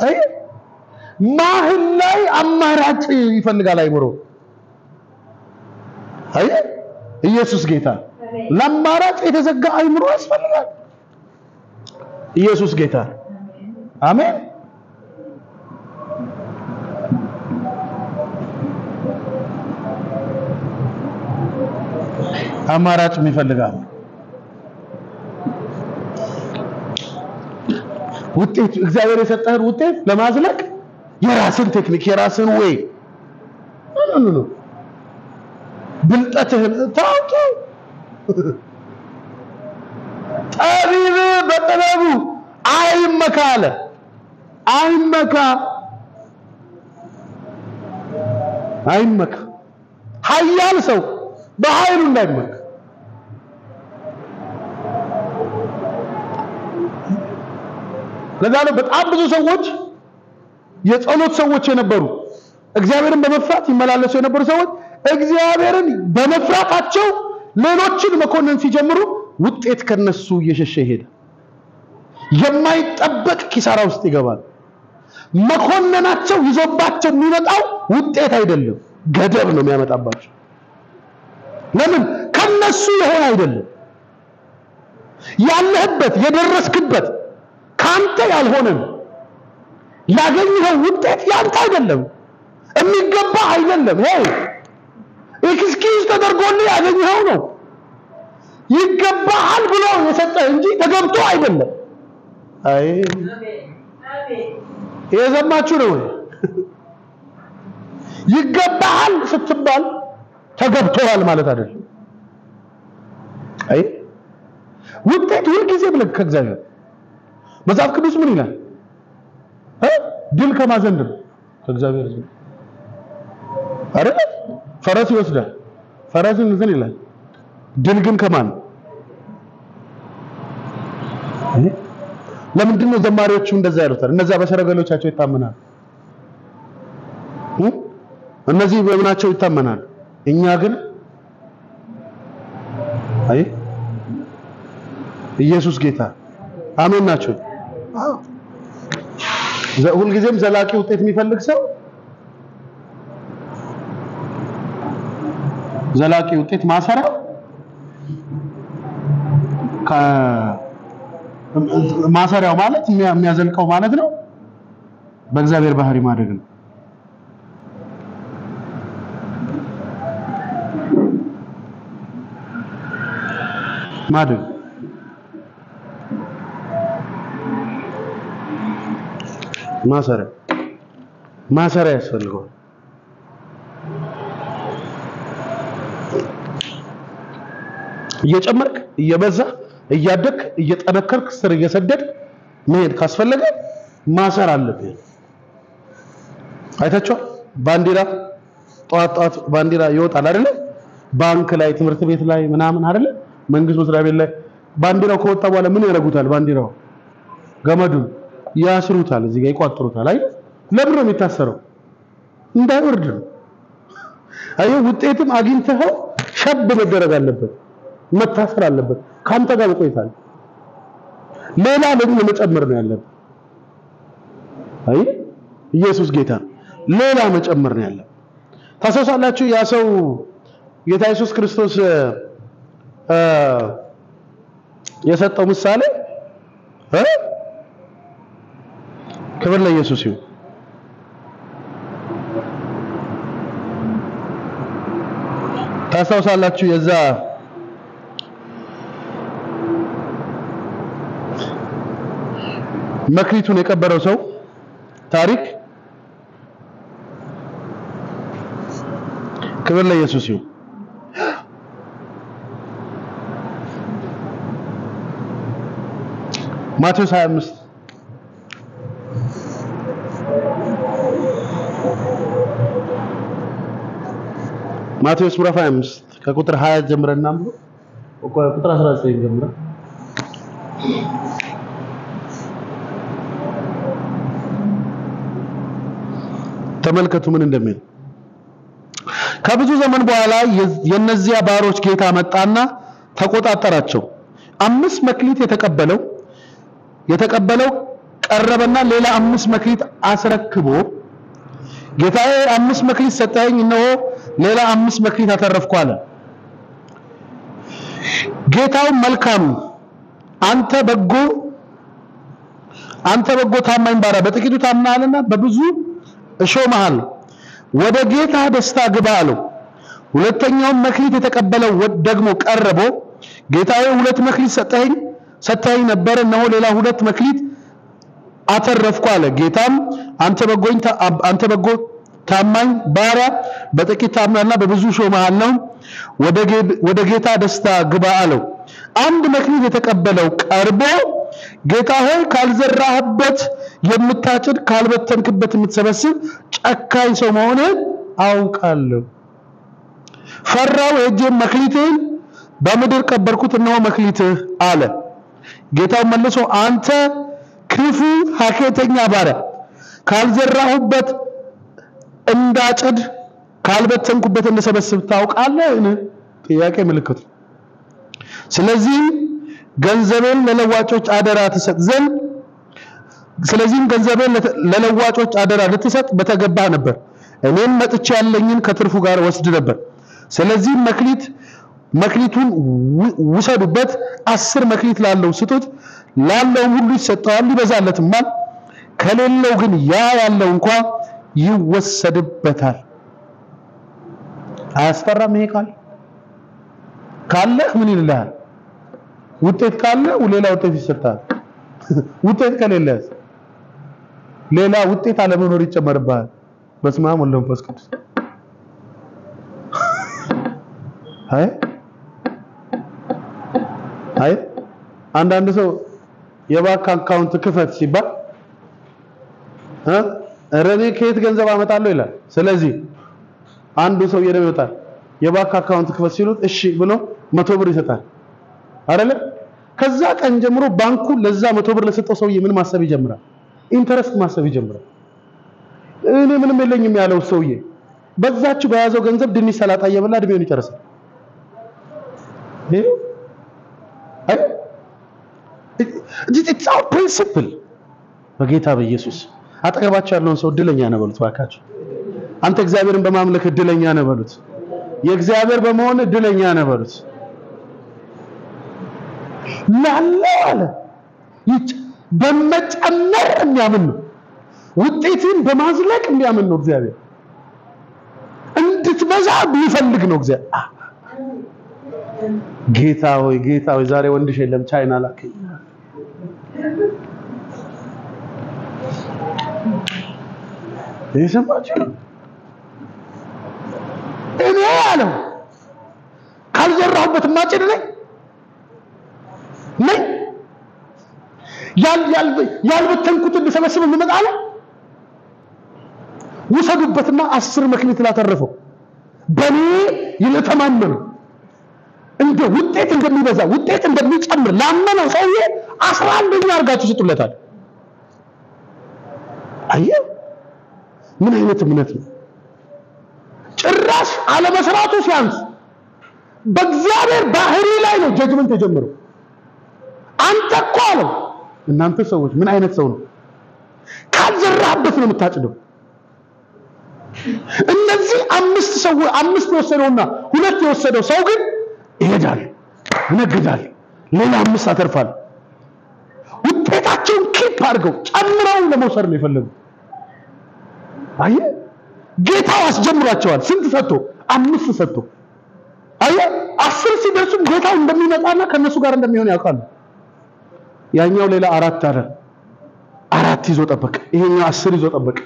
አይ ማህል ላይ አማራጭ ይፈልጋል አይምሮ። አይ ኢየሱስ ጌታ ለማራጭ የተዘጋ አይምሮ ያስፈልጋል። ኢየሱስ ጌታ አሜን። አማራጭ ይፈልጋል። ውጤት እግዚአብሔር የሰጠህን ውጤት ለማዝለቅ የራስን ቴክኒክ የራስን ወይ ነው ብልጠትህን ታውቁ። ጠቢብ በጥበቡ አይመካ አለ። አይመካ ኃያል ሰው በኃይሉ እንዳይመካ ለዛ ነው በጣም ብዙ ሰዎች የጸሎት ሰዎች የነበሩ እግዚአብሔርን በመፍራት ይመላለሱ የነበሩ ሰዎች እግዚአብሔርን በመፍራታቸው ሌሎችን መኮንን ሲጀምሩ ውጤት ከነሱ እየሸሸ ሄደ። የማይጠበቅ ኪሳራ ውስጥ ይገባል። መኮንናቸው ይዞባቸው የሚመጣው ውጤት አይደለም፣ ገደብ ነው የሚያመጣባቸው። ለምን? ከነሱ የሆነ አይደለም። ያለህበት የደረስክበት ካንተ ያልሆነ ያገኘኸው ውጤት ያንተ አይደለም፣ የሚገባ አይደለም። ኤክስኪውዝ ተደርጎልህ ያገኘኸው ነው። ይገባሃል ብሎ የሰጠህ እንጂ ተገብቶ አይደለም። አይ የዘማችሁ ነው። ይገባሃል ስትባል ተገብቶሃል ማለት አይደለም። አይ ውጤት ሁልጊዜ ብለህ ከእግዚአብሔር መጽሐፍ ቅዱስ ምን ይላል? ድል ከማዘንድ ነው ከእግዚአብሔር ዘንድ አይደል? ፈረስ ይወስዳል፣ ፈረስን እንትን ይላል። ድል ግን ከማን? ለምንድን ነው ዘማሪዎቹ እንደዛ ያሉት? እነዛ በሰረገሎቻቸው ይታመናሉ፣ እነዚህ በምናቸው ይታመናሉ። እኛ ግን አይ ኢየሱስ ጌታ አሜን ናቸው። ሁልጊዜም ዘላቂ ውጤት የሚፈልግ ሰው ዘላቂ ውጤት ማሰሪያ ማሰሪያው ማለት የሚያዘልቀው ማለት ነው በእግዚአብሔር ባህሪ ማደግ ነው። ማደግ ማሰሪያ ያስፈልገዋል። እየጨመርክ እየበዛ እያደክ እየጠነከርክ ስር እየሰደድ መሄድ ካስፈለገ ማሰር አለብህ። አይታችኋል? ባንዲራ ጧት ባንዲራ ይወጣል አይደለ? ባንክ ላይ፣ ትምህርት ቤት ላይ ምናምን አይደለ? መንግስት መስሪያ ቤት ላይ ባንዲራው ከወጣ በኋላ ምን ያደርጉታል? ባንዲራው ገመዱን ያስሩታል፣ እዚህ ጋር ይቋጥሩታል አይደል? ለምን ነው የሚታሰረው? እንዳይወርድ ነው። አየህ፣ ውጤትም አግኝተኸው ሸብ መደረግ አለበት፣ መታሰር አለበት። ካንተ ጋር ቆይታል። ሌላ ለምን መጨመር ነው ያለበት? አይ ኢየሱስ ጌታ ሌላ መጨመር ነው ያለበት። ታሰሳላችሁ ያ ሰው ጌታ ኢየሱስ ክርስቶስ የሰጠው ምሳሌ ክብር ለኢየሱስ ይሁን። ታስታውሳላችሁ የዛ መክሊቱን የቀበረው ሰው ታሪክ? ክብር ለኢየሱስ ይሁን። ማቴዎስ 25 ማቴዎስ ምዕራፍ 25 ከቁጥር 20 ጀምረና ቁጥር 19 ጀምረን ተመልከቱ ምን እንደሚል። ከብዙ ዘመን በኋላ የነዚያ ባሮች ጌታ መጣና ተቆጣጠራቸው። 5 መክሊት የተቀበለው ቀረበና ሌላ 5 መክሊት አስረክቦ ጌታዬ 5 መክሊት ሰጠኸኝ፣ እነሆ ሌላ 5 መክሊት አተረፍኩ አለ። ጌታው መልካም አንተ በጎ ታማኝ ባሪያ፣ በጥቂቱ ታምናልና በብዙ እሾምሃለሁ፣ ወደ ጌታ ደስታ ግባ አለው። ሁለተኛውም መክሊት የተቀበለው ደግሞ ቀርቦ ጌታዬ 2 መክሊት ሰጠኸኝ ነበር፣ እነሆ ሌላ 2 መክሊት አተረፍኩ አለ። ጌታም አንተ በጎ ታማኝ ባሪያ፣ በጥቂት ታምናልና በብዙ እሾምሃለሁ፣ ወደ ጌታ ደስታ ግባ አለው። 1 መክሊት የተቀበለው ቀርቦ ጌታ ሆይ ካልዘራህበት የምታጭድ ካልበተንክበት የምትሰበስብ ጨካኝ ሰው መሆንህን አውቃለሁ። ፈራው፣ ሄጄም መክሊትህን በምድር ቀበርኩት፣ እነሆ መክሊትህ አለ። ጌታው መልሶ አንተ ክፉ ሐኬተኛ ባሪያ ካልዘራሁበት እንዳጭድ ካልበተንኩበት እንደሰበስብ ታውቃለህ? ጥያቄ ምልክት። ስለዚህ ገንዘቤን ለለዋጮች አደራ ትሰጥ ዘንድ ለለዋጮች አደራ ልትሰጥ በተገባ ነበር። እኔም መጥቼ ያለኝን ከትርፉ ጋር ወስድ ነበር። ስለዚህ መክሊቱን ውሰዱበት፣ 10 መክሊት ላለው ስጡት፣ ላለውም ሁሉ ይሰጠዋል ይበዛለትማል፣ ከሌለው ግን ያ ያለው እንኳን ይወሰድበታል። አያስፈራም? ይሄ ቃል ካለ ምን ይልሃል? ውጤት ካለ ሌላ ውጤት ይሰጣል። ውጤት ከሌለ ሌላ ውጤት አለመኖር ይጨመርብሃል። በስመ አብ ወወልድ ወመንፈስ ቅዱስ። አይ አንዳንድ ሰው የባንክ አካውንት ክፈት ሲባል እኔ ከየት ገንዘብ አመጣለሁ ይላል። ስለዚህ አንዱ ሰው ይወጣል የባንክ አካውንት ክፈት ሲሉት እሺ ብሎ 100 ብር ይሰጣል አይደለ? ከዛ ቀን ጀምሮ ባንኩ ለዛ 100 ብር ለሰጠው ሰውዬ ምን ማሰብ ይጀምራል? ኢንተረስት ማሰብ ይጀምራል። እኔ ምንም የለኝም ያለው ሰውዬ በዛችሁ በያዘው ገንዘብ ድንች ሰላጣ እየበላ እድሜውን ይጨርሳል። it's our principle። በጌታ በኢየሱስ አጠገባችሁ ያለውን ሰው እድለኛ ነው በሉት ባካችሁ። አንተ እግዚአብሔርን በማምለክ እድለኛ ነው በሉት። የእግዚአብሔር በመሆን እድለኛ ነው በሉት። ላለው አለ በመጨመር የሚያምን ነው። ውጤትን በማዝለቅ የሚያምን ነው እግዚአብሔር። እንድትበዛ ቢፈልግ ነው እግዚአብሔር። ጌታ ሆይ ዛሬ ወንድሽ የለም ቻይና ላከኝ። ይሰማችሁ? እኔ አለው ካልዘራሁበት ማጭድ ነኝ ያልበተንኩትን ልሰበስብ እንመጣለ። ውሰዱበትና 10 መክሊት ላተረፈው በኔ ይለተማመኑ እንደ ውጤት እንደሚበዛ ውጤት እንደሚጨምር ላመነው ሰውዬ 11ኛ አርጋችሁ ስጡለታል። አየህ ምን አይነት እምነት ነው? ጭራሽ አለመስራቱ ሲያንስ በእግዚአብሔር ባህሪ ላይ ነው ጀጅመንት የጀመረው። አንተ እኮ አለው እናንተ ሰዎች ምን አይነት ሰው ነው? ካልዘራህበት ነው የምታጭደው። እነዚህ 5 የወሰደውና 2 የወሰደው ሰው ግን ይሄዳል፣ ይነግዳል፣ ሌላ 5 አተርፋል። ውጤታቸውን ኪፕ አድርገው ጨምረው ለመውሰድ ነው የፈለጉት። አየ ጌታው አስጀምሯቸዋል። ስንት ሰጥቶ? 5 ሰጥቶ። አየ 10 ሲደርሱም ጌታው እንደሚመጣና ከነሱ ጋር እንደሚሆን ያውቃሉ። ያኛው ሌላ 4 አረ 4 ይዞ ጠበቀ። ይሄኛው 10 ይዞ ጠበቀ።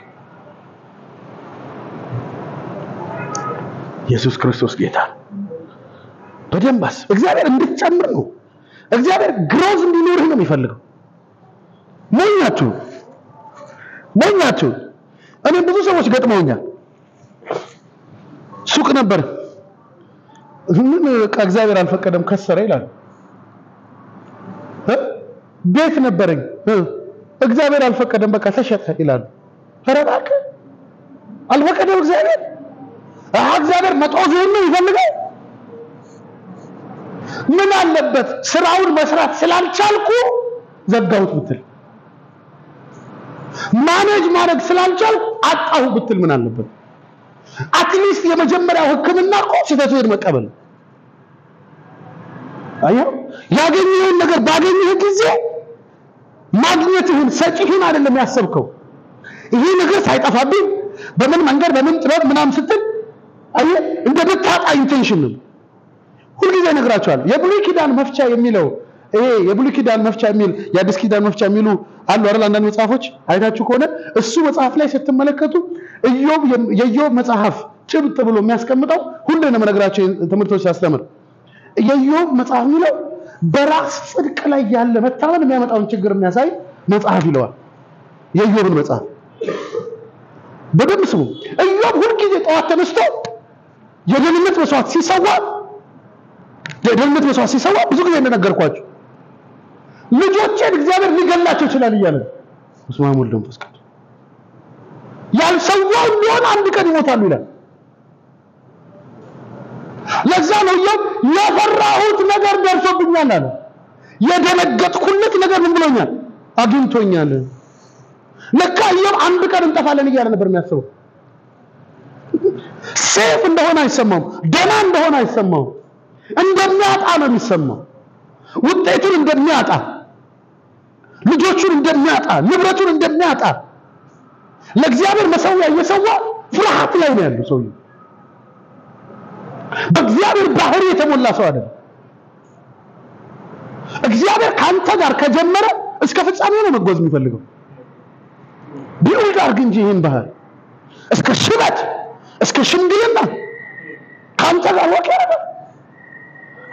ኢየሱስ ክርስቶስ ጌታ በደንብ አስብ። እግዚአብሔር እንድትጨምር ነው። እግዚአብሔር ግሮዝ እንዲኖርህ ነው የሚፈልገው። ሞኛችሁ እኔ ብዙ ሰዎች ገጥመውኛል። ሱቅ ነበር ምን እግዚአብሔር አልፈቀደም ከሰረ ይላል። ቤት ነበረኝ እግዚአብሔር አልፈቀደም በቃ ተሸጠ ይላል። ፈረባከ አልፈቀደም እግዚአብሔር። እግዚአብሔር መጦዝህን ነው ይፈልጋል። ምን አለበት ስራውን መስራት ስላልቻልኩ ዘጋሁት ብትል፣ ማኔጅ ማድረግ ስላልቻልኩ አጣሁ ብትል ምን አለበት? አትሊስት የመጀመሪያው ህክምና እኮ ስህተትህን መቀበል። አየው ያገኘህን ነገር ባገኘህ ጊዜ ማግኘትህን ሰጪህን አይደለም ያሰብከው። ይሄ ነገር ሳይጠፋብኝ በምን መንገድ በምን ጥበብ ምናምን ስትል አየህ እንደ በታጣ ኢንቴንሽን ነው። ሁልጊዜ እነግራቸዋለሁ የብሉይ ኪዳን መፍቻ የሚለው ይሄ የብሉይ ኪዳን መፍቻ የሚል የአዲስ ኪዳን መፍቻ የሚሉ አሉ አይደል? አንዳንድ መጽሐፎች አይታችሁ ከሆነ እሱ መጽሐፍ ላይ ስትመለከቱ የኢዮብ መጽሐፍ ጭብጥ ብሎ የሚያስቀምጠው ሁሌ ነው የምነግራቸው ትምህርቶች ሲያስተምር የኢዮብ መጽሐፍ የሚለው በራስ ጽድቅ ላይ ያለ መታመን የሚያመጣውን ችግር የሚያሳይ መጽሐፍ ይለዋል። የኢዮብን መጽሐፍ በደንብ ስሙ። ኢዮብ ሁልጊዜ ጠዋት ተነስቶ የደህንነት መስዋዕት ሲሰዋ ብዙ ጊዜ እንደነገርኳችሁ ልጆቼን እግዚአብሔር ሊገላቸው ይችላል እያለ በስመ አብ ወወልድ ወመንፈስ ቅዱስ ያልሰዋው ቢሆን አንድ ቀን ይሞታሉ ይላል። ለዛ ነው የፈራሁት ነገር ደርሶብኛል አለ። የደነገጥኩለት ነገር ምን ብሎኛል? አግኝቶኛል። ለካ ኢዮብ አንድ ቀን እንጠፋለን እያለ ነበር የሚያስበው። ሴፍ እንደሆነ አይሰማው፣ ደና እንደሆነ አይሰማው፣ እንደሚያጣ ነው የሚሰማው። ውጤቱን እንደሚያጣ፣ ልጆቹን እንደሚያጣ፣ ንብረቱን እንደሚያጣ ለእግዚአብሔር መሰዊያ እየሰዋ ፍርሃት ላይ ነው ያለው ሰውዬው። በእግዚአብሔር ባህሪ የተሞላ ሰው አይደለም። እግዚአብሔር ካንተ ጋር ከጀመረ እስከ ፍጻሜው ነው መጓዝ የሚፈልገው። ቢውልድ አድርግ እንጂ ይህን ባህል እስከ ሽበት እስከ ሽምግልና ካንተ ጋር ወቅ ያደርጋል።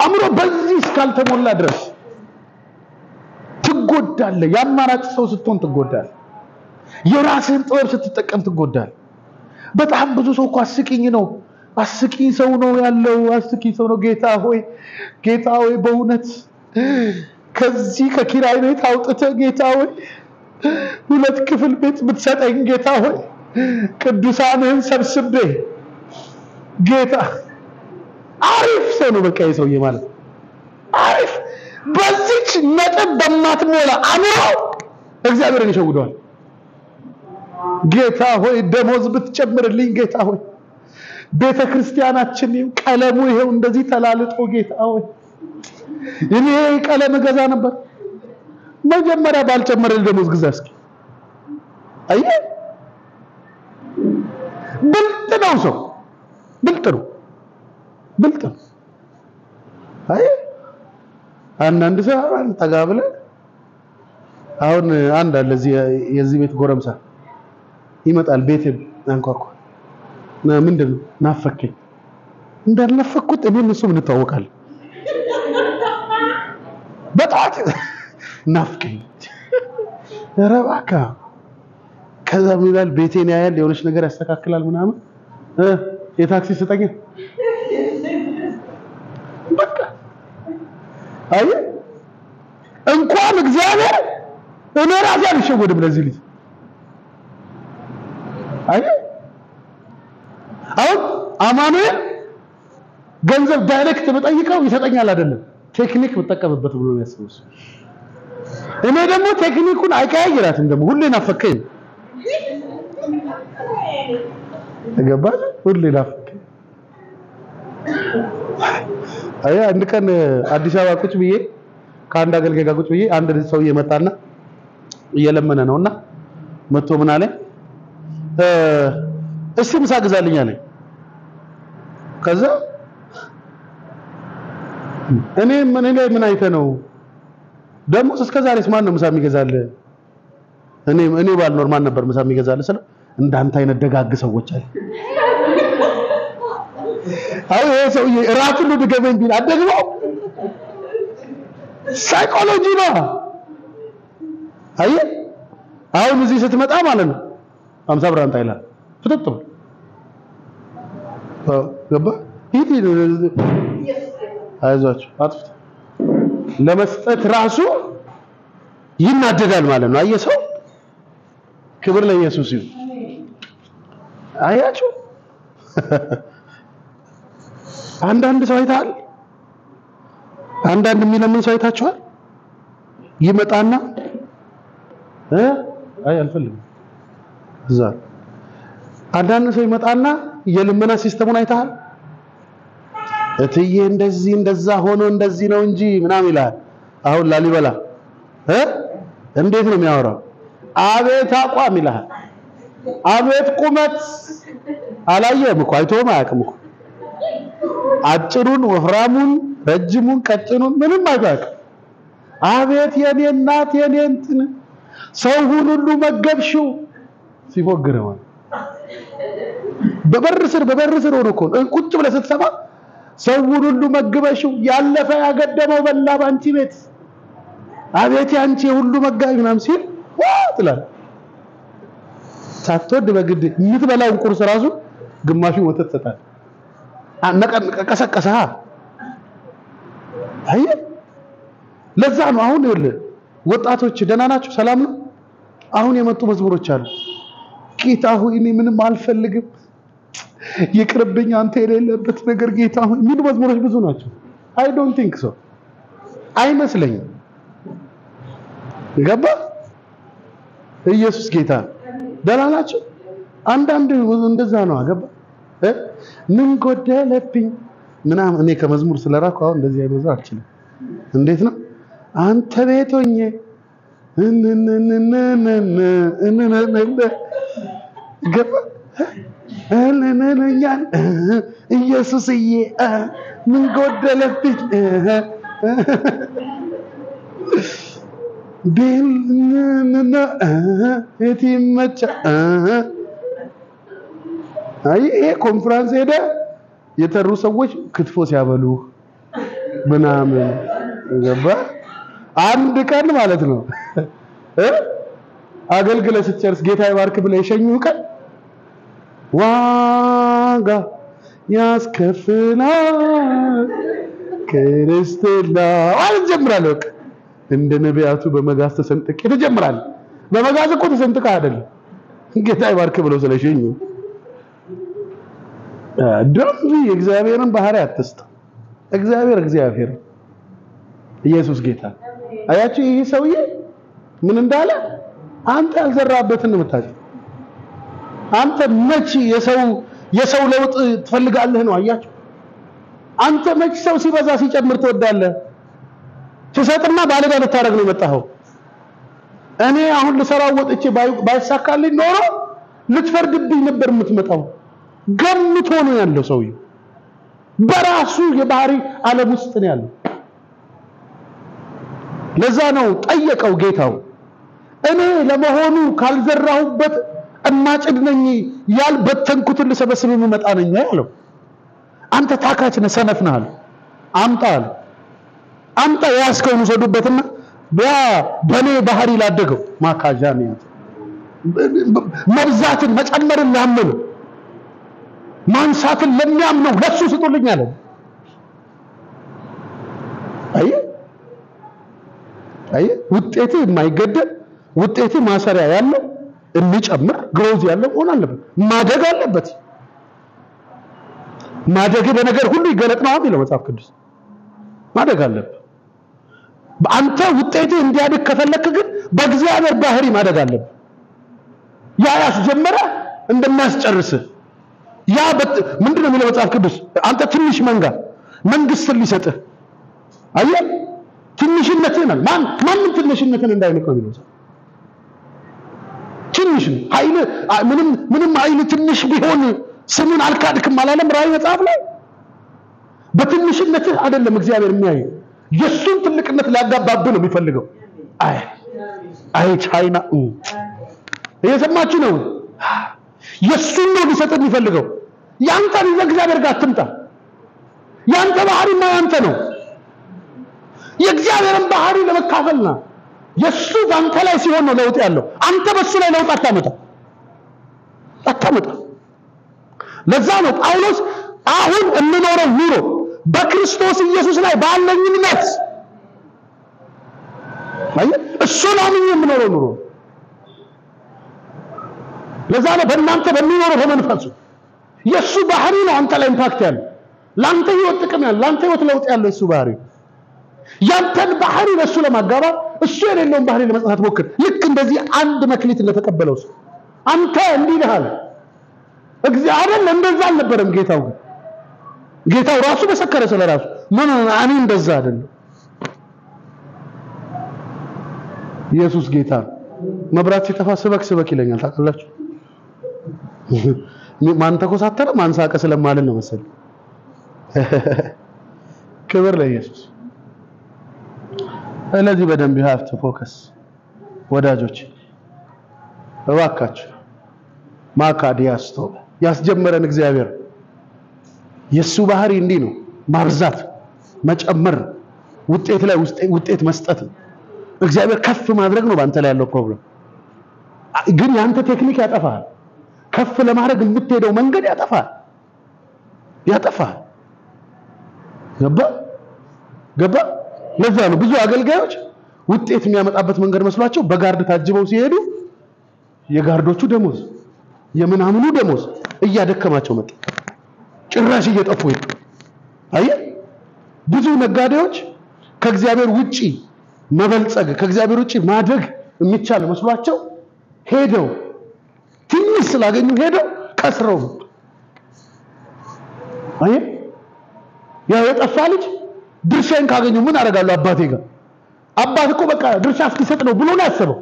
አእምሮ በዚህ እስካልተሞላ ድረስ ትጎዳለህ። የአማራጭ ሰው ስትሆን ትጎዳለህ። የራስህን ጥበብ ስትጠቀም ትጎዳለህ። በጣም ብዙ ሰው እኮ አስቂኝ ነው፣ አስቂኝ ሰው ነው ያለው፣ አስቂኝ ሰው ነው። ጌታ ሆይ በእውነት ከዚህ ከኪራይ ቤት አውጥተህ ጌታ ሆይ 2 ክፍል ቤት ብትሰጠኝ ጌታ ሆይ ቅዱሳንህን ሰብስቤ ጌታ አሪፍ ሰው ነው። በቃ የሰውዬ ማለት አሪፍ በዚች ነጥብ በማትሞላ አእምሮ እግዚአብሔርን ይሸውደዋል። ጌታ ሆይ ደሞዝ ብትጨምርልኝ ጌታ ሆይ ቤተክርስቲያናችን ቀለሙ ይሄው እንደዚህ ተላልጦ ጌታ ሆይ እኔ ቀለም ገዛ ነበር። መጀመሪያ ባልጨመረልኝ ደሞዝ ግዛ እስኪ። አየህ ብልጥ ነው ሰው፣ ብልጥ ነው። አየህ አንዳንድ ሰው ጠጋ ብለህ አሁን አንድ አለ የዚህ ቤት ጎረምሳ ይመጣል፣ ቤት አንኳኳ ምንድነው ናፈከኝ። እንዳልናፈኩት እኔም እሱም እንተዋወቃለን። በጣም ናፍቀኝ ረባካ ከዛ ምን ይላል? ቤቴን ያያል፣ የሆነች ነገር ያስተካክላል ምናምን የታክሲ ስጠኝ በቃ። አየህ እንኳን እግዚአብሔር እኔ ራሴ አልሸወድም ለዚህ ልጅ። አየህ አሁን አማኑኤል ገንዘብ ዳይሬክት በጠይቀው ይሰጠኛል አይደለም፣ ቴክኒክ ብጠቀምበት ብሎ ያስበው። እኔ ደግሞ ቴክኒኩን አይቀያይራትም፣ ደግሞ ሁሌ ናፈከኝ። ገባህ? ሁሌ ናፈከኝ። አያ አንድ ቀን አዲስ አበባ ቁጭ ብዬ ከአንድ አገልጋይ ጋር ቁጭ ብዬ አንድ ሰውዬ መጣና እየለመነ ነውና መጥቶ ምን አለ? እስቲ ምሳ ግዛልኝ አለኝ። ከዛ እኔ ምን አይተህ ነው ደግሞ እስከ ዛሬስ ማን ነው ምሳ የሚገዛልህ? እኔ ባልኖር ማን ነበር ምሳ የሚገዛልህ ስለው እንዳንተ አይነት ደጋግ ሰዎች አሉ። አይ ይሄ ሰውዬ ራሱን ድገመኝ ቢል አደግመው ሳይኮሎጂ ነው። አየህ አሁን እዚህ ስትመጣ ማለት ነው 50 ብር አምጣ ይላል። ፍጥጥ ብሎ ገባ ሂድ አይዟችሁ አጥፍት ለመስጠት ራሱ ይናደዳል ማለት ነው። አየህ ሰው ክብር ለኢየሱስ ይሁን። አያችሁ አንዳንድ ሰው አይታል፣ አንዳንድ የሚለምን ሰው አይታችኋል? ይመጣና አይ አልፈልግም እዛ አንዳንድ ሰው ይመጣና የልመና ሲስተሙን አይታል። እትዬ እንደዚህ እንደዛ ሆኖ እንደዚህ ነው እንጂ ምናምን ይላል። አሁን ላሊበላ እንዴት ነው የሚያወራው? አቤት አቋም ይላል፣ አቤት ቁመት። አላየህም እኮ አይቶም አያውቅም እኮ አጭሩን፣ ወፍራሙን፣ ረጅሙን፣ ቀጭኑን ምንም አያውቅም። አቤት የኔ እናት የኔ እንትን ሰው ሁሉ መገብሽው ሲፎግር ማለት በበር ስር ሆኖ እኮ ቁጭ ብለህ ስትሰማ ሰውን ሁሉ መግበሽው ያለፈ ያገደመው በላ ባንቺ ቤት አቤት ያንቺ ሁሉ መጋቢ ምናምን ሲል ትላለህ። ሳትወድ በግድ የምትበላውን ቁርስ ራሱ ግማሹ ወተት ሰጣል። ቀሰቀሰ። አየህ ለዛ ነው አሁን ይኸውልህ ወጣቶች ደህና ናችሁ? ሰላም ነው? አሁን የመጡ መዝሙሮች አሉ። ጌታ ሆይ እኔ ምንም አልፈልግም፣ ይቅርብኝ አንተ የሌለበት ነገር ጌታ ሆይ የሚሉ መዝሙሮች ብዙ ናቸው። አይ ዶንት ቲንክ ሶ አይመስለኝም። ገባ? ኢየሱስ ጌታ። ደህና ናችሁ? አንዳንድ እንደዛ ነው። ገባ? ምን ጎደለብኝ ምናምን። እኔ ከመዝሙር ስለራኩ አሁን እንደዚህ አይመዝሙር አልችልም። እንዴት ነው? አንተ ቤት ሆኜ ገባ? ኢየሱስዬ ምን ጎደለብኝ ቢልንና እቲመቻ አይ ኮንፈረንስ ሄደ የተሩ ሰዎች ክትፎ ሲያበሉ ምናምን ገባ? አንድ ቀን ማለት ነው አገልግለ ስትጨርስ ጌታ ይባርክ ብለህ የሸኙ ቀን ዋጋ ያስከፍላል ክርስትና አልጀምራለሁ። በቃ እንደ ነቢያቱ በመጋዝ ተሰንጥቄ ተጀምራለህ። በመጋዝ እኮ ተሰንጥቃ አይደለም ጌታ ይባርክ ብለው ስለሸኙ። ደምሪ የእግዚአብሔርን ባህሪ አትስጥ። እግዚአብሔር ኢየሱስ ጌታ። አያችሁ ይሄ ሰውዬ ምን እንዳለ? አንተ ያልዘራበትን ነው የምታጭው። አንተ መቼ የሰው ለውጥ ትፈልጋለህ ነው? አያችሁ አንተ መቼ ሰው ሲበዛ ሲጨምር ትወዳለህ? ትሰጥና ባለጋ ልታረግ ነው የመጣኸው። እኔ አሁን ልሰራው ወጥቼ ባይሳካልኝ ኖሮ ልትፈርድብኝ ነበር የምትመጣው። ገምቶ ነው ያለው ሰውዬ። በራሱ የባህሪ ዓለም ውስጥ ነው ያለው። ለዛ ነው ጠየቀው ጌታው፣ እኔ ለመሆኑ ካልዘራሁበት እማጭድ ነኝ ያልበተንኩትን ልሰበስብ የምመጣ ነኝ ያለው። አንተ ታካች ነህ፣ ሰነፍ ነህ አለ። አምጣ ያስከውን ሰዱበትና በኔ ባህሪ ላደገው ማካጃ ነው መብዛትን መጨመርን ላመኑ ማንሳትን ለሚያምነው ለሱ ስጡልኝ አለ። አይ ውጤት የማይገደብ ውጤት ማሰሪያ ያለው የሚጨምር ግሮዝ ያለው ሆነ አለበት። ማደግ አለበት። ማደግ በነገር ሁሉ ይገለጥ ነው የሚለው መጽሐፍ ቅዱስ። ማደግ አለበት። አንተ ውጤት እንዲያድግ ከፈለክ ግን በእግዚአብሔር ባህሪ ማደግ አለበት። ያ ያስጀመረ እንደማያስጨርስ ያ ምንድነው የሚለው መጽሐፍ ቅዱስ? አንተ ትንሽ መንግስትን ሊሰጥህ አየህ፣ ትንሽነትን ማንም ትንሽነትን እንዳይነቀው የሚለው ትንሽ ኃይል ምንም ኃይል ትንሽ ቢሆን ስሙን አልካድክም አላለም ራእይ መጽሐፍ ላይ? በትንሽነትህ አይደለም እግዚአብሔር የሚያየው፣ የሱን ትልቅነት ሊያጋባብህ ነው የሚፈልገው። አይ ቻይና እየሰማችሁ ነው? የሱን ነው ሊሰጥህ የሚፈልገው። ያንተን እግዚአብሔር ጋር አትምጣ። ያንተ ባህሪና ያንተ ነው። የእግዚአብሔርን ባህሪ ለመካፈልና የሱ ባንተ ላይ ሲሆን ነው ለውጥ ያለው። አንተ በሱ ላይ ለውጥ አታመጣ። ለዛ ነው ጳውሎስ አሁን እንኖረው ኑሮ በክርስቶስ ኢየሱስ ላይ ባለኝ እምነት እሱን አምኜ የምኖረው ኑሮ። ለዛ ነው በእናንተ በሚኖረው በመንፈሱ የሱ ባህሪ ነው አንተ ላይ ኢምፓክት ያለው። ላንተ ህይወት ጥቅም ያለው፣ ላንተ ህይወት ለውጥ ያለው እሱ ባህሪ። ያንተን ባህሪ ለሱ ለማጋባት እሱ የሌለውን ባህሪ ለመስጠት ሞክር። ልክ እንደዚህ አንድ መክሊት ለተቀበለው ሰው አንተ እንዲህ ነህ አለ እግዚአብሔር። እንደዛ አልነበረም ጌታው። ጌታው ራሱ መሰከረ ስለራሱ። ምን እኔ እንደዛ አይደለም። ኢየሱስ ጌታ። መብራት ሲጠፋ ስበክ ይለኛል ታውቃላችሁ። ማን ተኮሳተረ ማን ሳቀ ስለማልን ነው መሰለኝ። ክብር ለኢየሱስ። ስለዚህ በደንብ you have to focus ወዳጆች እባካችሁ። ማካዲያስቶ ያስጀመረን እግዚአብሔር የሱ ባህሪ እንዲህ ነው። ማብዛት፣ መጨመር፣ ውጤት ላይ ውጤት መስጠት ነው። እግዚአብሔር ከፍ ማድረግ ነው ባንተ ላይ ያለው ፕሮብለም። ግን ያንተ ቴክኒክ ያጠፋል። ከፍ ለማድረግ የምትሄደው መንገድ ያጠፋል። ገባ? ለዛ ነው ብዙ አገልጋዮች ውጤት የሚያመጣበት መንገድ መስሏቸው በጋርድ ታጅበው ሲሄዱ የጋርዶቹ ደሞዝ የምናምኑ ደሞዝ እያደከማቸው መጣ። ጭራሽ እየጠፉ ሄዱ። አየህ ብዙ ነጋዴዎች ከእግዚአብሔር ውጪ መበልጸግ ከእግዚአብሔር ውጪ ማድረግ የሚቻል መስሏቸው ሄደው ትንሽ ስላገኙ ሄደው ቀስረው። አየህ ያ የጠፋ ልጅ ድርሻን ካገኙ ምን አደርጋለሁ አባቴ ጋር አባት እኮ በቃ ድርሻ እስኪሰጥ ነው ብሎ ነው ያሰበው።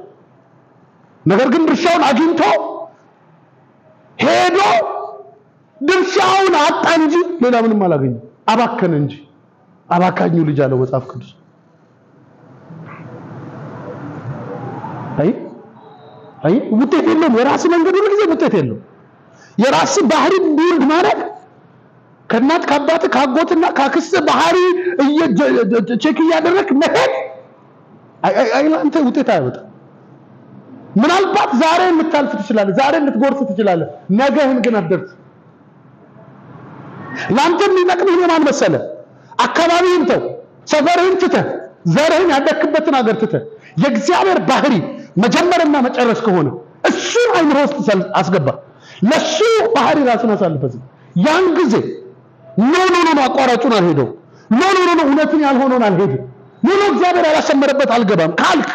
ነገር ግን ድርሻውን አግኝቶ ሄዶ ድርሻውን አጣ እንጂ ሌላ ምንም አላገኘም። አባከነ እንጂ አባካኙ ልጅ አለው መጽሐፍ ቅዱስ። አይ ውጤት የለውም። የራስ መንገድ ሁሉ ጊዜ ውጤት የለውም። የራስ ባህሪ ቢልድ ማድረግ ከእናት ከአባት ከአጎትና ከአክስት ባህሪ ቼክ እያደረክ መሄድ አንተ ውጤት አይወጣም። ምናልባት ዛሬ ልታልፍ ትችላለህ፣ ዛሬ ልትጎርስ ትችላለህ፣ ነገህን ግን አትደርስ። ላንተ የሚጠቅምህ የማን መሰለህ? አካባቢህን ተው፣ ሰፈርህን ትተህ፣ ዘርህን ያደክበትን ሀገር ትተህ የእግዚአብሔር ባህሪ መጀመርና መጨረስ ከሆነ እሱ አይምሮ ውስጥ አስገባ። ለሱ ባህሪ ራስን አሳልፈህ ያን ጊዜ ኖ አቋራጩን አልሄደው ኖ እውነትን ያልሆነውን አልሄድም ኖ እግዚአብሔር ያላሰመረበት አልገባም ካልክ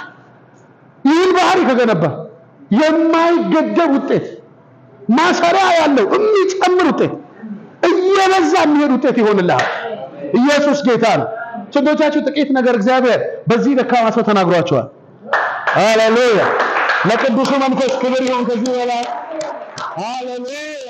ይህን ባህሪ ከገነባ የማይገደብ ውጤት ማሰሪያ ያለው የሚጨምር ውጤት እየበዛ የሚሄድ ውጤት ይሆንልሃል። ኢየሱስ ጌታ ነው። ስንቶቻችሁ ጥቂት ነገር እግዚአብሔር በዚህ ደካማ ሰው ተናግሯቸዋል? ሃሌሉያ! ለቅዱሱ መንፈስ ክብር ይሁን ከዚህ በላይ ሃሌሉያ!